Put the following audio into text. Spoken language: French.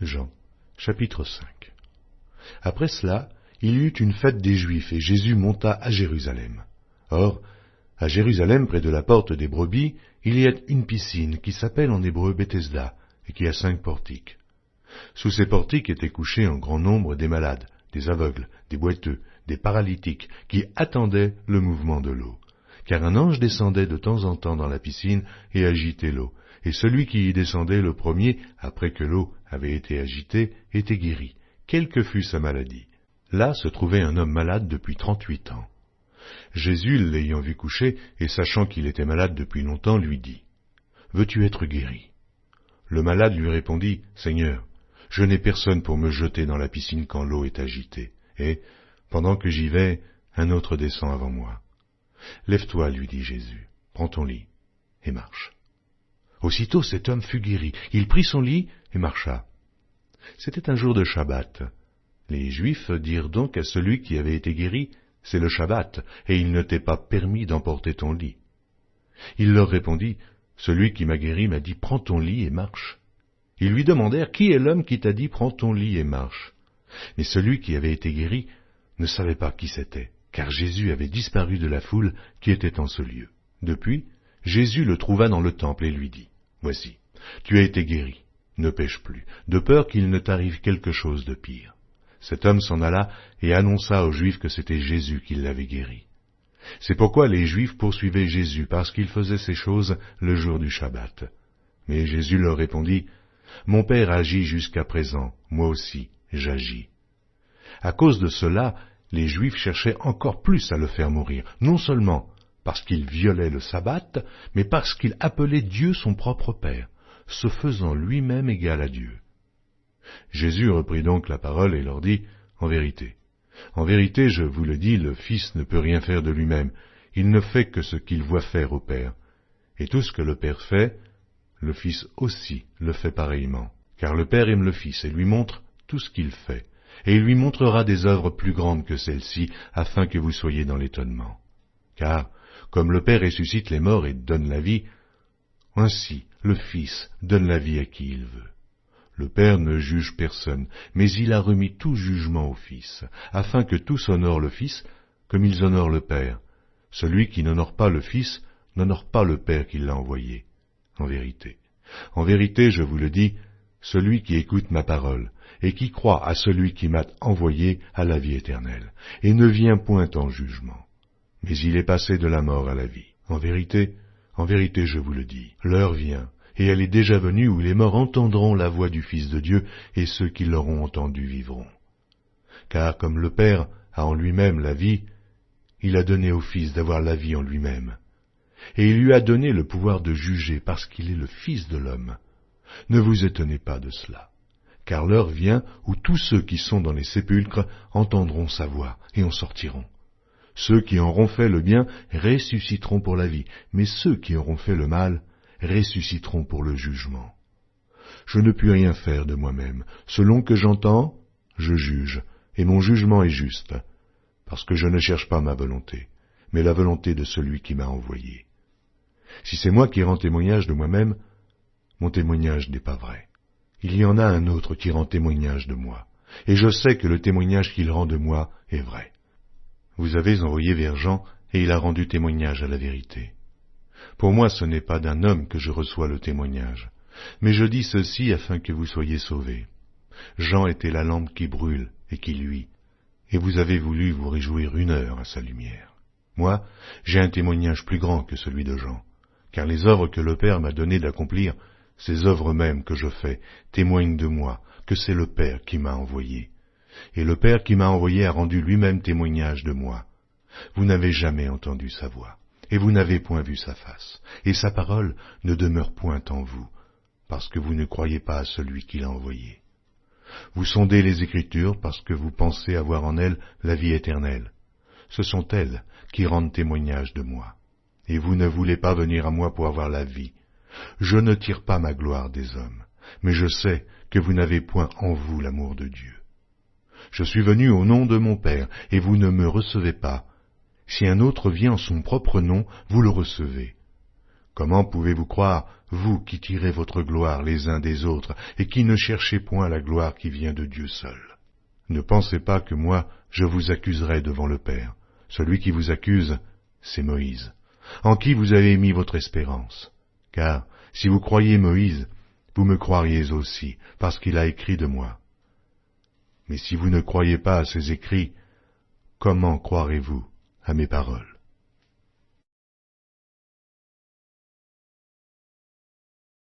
Jean, chapitre 5. Après cela, il y eut une fête des Juifs, et Jésus monta à Jérusalem. Or, à Jérusalem, près de la porte des brebis, il y a une piscine qui s'appelle en hébreu Bethesda, et qui a 5 portiques. Sous ces portiques étaient couchés en grand nombre des malades, des aveugles, des boiteux, des paralytiques, qui attendaient le mouvement de l'eau. Car un ange descendait de temps en temps dans la piscine et agitait l'eau, et celui qui y descendait le premier, après que l'eau avait été agitée, était guéri, quelle que fût sa maladie. Là se trouvait un homme malade depuis 38 ans. Jésus, l'ayant vu coucher, et sachant qu'il était malade depuis longtemps, lui dit : « Veux-tu être guéri ?» Le malade lui répondit : « Seigneur, je n'ai personne pour me jeter dans la piscine quand l'eau est agitée, et, pendant que j'y vais, un autre descend avant moi. »« Lève-toi, lui dit Jésus, prends ton lit, et marche. » Aussitôt cet homme fut guéri, il prit son lit et marcha. C'était un jour de Shabbat. Les Juifs dirent donc à celui qui avait été guéri : « C'est le Shabbat, et il ne t'est pas permis d'emporter ton lit. » Il leur répondit : « Celui qui m'a guéri m'a dit : prends ton lit et marche. » Ils lui demandèrent : « Qui est l'homme qui t'a dit : prends ton lit et marche ?» Mais celui qui avait été guéri ne savait pas qui c'était, car Jésus avait disparu de la foule qui était en ce lieu. Depuis, Jésus le trouva dans le temple et lui dit : « Voici, tu as été guéri, ne pêche plus, de peur qu'il ne t'arrive quelque chose de pire. » Cet homme s'en alla et annonça aux Juifs que c'était Jésus qui l'avait guéri. C'est pourquoi les Juifs poursuivaient Jésus, parce qu'il faisait ces choses le jour du Shabbat. Mais Jésus leur répondit : « Mon Père agit jusqu'à présent, moi aussi j'agis. » À cause de cela, les Juifs cherchaient encore plus à le faire mourir, non seulement parce qu'il violait le sabbat, mais parce qu'il appelait Dieu son propre Père, se faisant lui-même égal à Dieu. Jésus reprit donc la parole et leur dit : « En vérité, je vous le dis, le Fils ne peut rien faire de lui-même, il ne fait que ce qu'il voit faire au Père. Et tout ce que le Père fait, le Fils aussi le fait pareillement. Car le Père aime le Fils et lui montre tout ce qu'il fait, et il lui montrera des œuvres plus grandes que celles-ci, afin que vous soyez dans l'étonnement. Car, comme le Père ressuscite les morts et donne la vie, ainsi le Fils donne la vie à qui il veut. Le Père ne juge personne, mais il a remis tout jugement au Fils, afin que tous honorent le Fils comme ils honorent le Père. Celui qui n'honore pas le Fils n'honore pas le Père qui l'a envoyé. En vérité, je vous le dis, celui qui écoute ma parole et qui croit à celui qui m'a envoyé a la vie éternelle, et ne vient point en jugement, mais il est passé de la mort à la vie. En vérité, je vous le dis, l'heure vient, et elle est déjà venue où les morts entendront la voix du Fils de Dieu, et ceux qui l'auront entendu vivront. Car comme le Père a en lui-même la vie, il a donné au Fils d'avoir la vie en lui-même. Et il lui a donné le pouvoir de juger parce qu'il est le Fils de l'homme. Ne vous étonnez pas de cela, car l'heure vient où tous ceux qui sont dans les sépulcres entendront sa voix et en sortiront. Ceux qui auront fait le bien ressusciteront pour la vie, mais ceux qui auront fait le mal ressusciteront pour le jugement. Je ne puis rien faire de moi-même. Selon que j'entends, je juge, et mon jugement est juste, parce que je ne cherche pas ma volonté, mais la volonté de celui qui m'a envoyé. Si c'est moi qui rends témoignage de moi-même, mon témoignage n'est pas vrai. Il y en a un autre qui rend témoignage de moi, et je sais que le témoignage qu'il rend de moi est vrai. Vous avez envoyé vers Jean, et il a rendu témoignage à la vérité. Pour moi, ce n'est pas d'un homme que je reçois le témoignage, mais je dis ceci afin que vous soyez sauvés. Jean était la lampe qui brûle et qui luit, et vous avez voulu vous réjouir 1 heure à sa lumière. Moi, j'ai un témoignage plus grand que celui de Jean, car les œuvres que le Père m'a donné d'accomplir, ces œuvres mêmes que je fais, témoignent de moi, que c'est le Père qui m'a envoyé. Et le Père qui m'a envoyé a rendu lui-même témoignage de moi. Vous n'avez jamais entendu sa voix, et vous n'avez point vu sa face, et sa parole ne demeure point en vous, parce que vous ne croyez pas à celui qui l'a envoyé. Vous sondez les Écritures parce que vous pensez avoir en elles la vie éternelle. Ce sont elles qui rendent témoignage de moi. Et vous ne voulez pas venir à moi pour avoir la vie. Je ne tire pas ma gloire des hommes, mais je sais que vous n'avez point en vous l'amour de Dieu. Je suis venu au nom de mon Père, et vous ne me recevez pas. Si un autre vient en son propre nom, vous le recevez. Comment pouvez-vous croire, vous qui tirez votre gloire les uns des autres, et qui ne cherchez point la gloire qui vient de Dieu seul? Ne pensez pas que moi, je vous accuserai devant le Père. Celui qui vous accuse, c'est Moïse, en qui vous avez mis votre espérance. Car si vous croyez Moïse, vous me croiriez aussi, parce qu'il a écrit de moi. Mais si vous ne croyez pas à ses écrits, comment croirez-vous à mes paroles?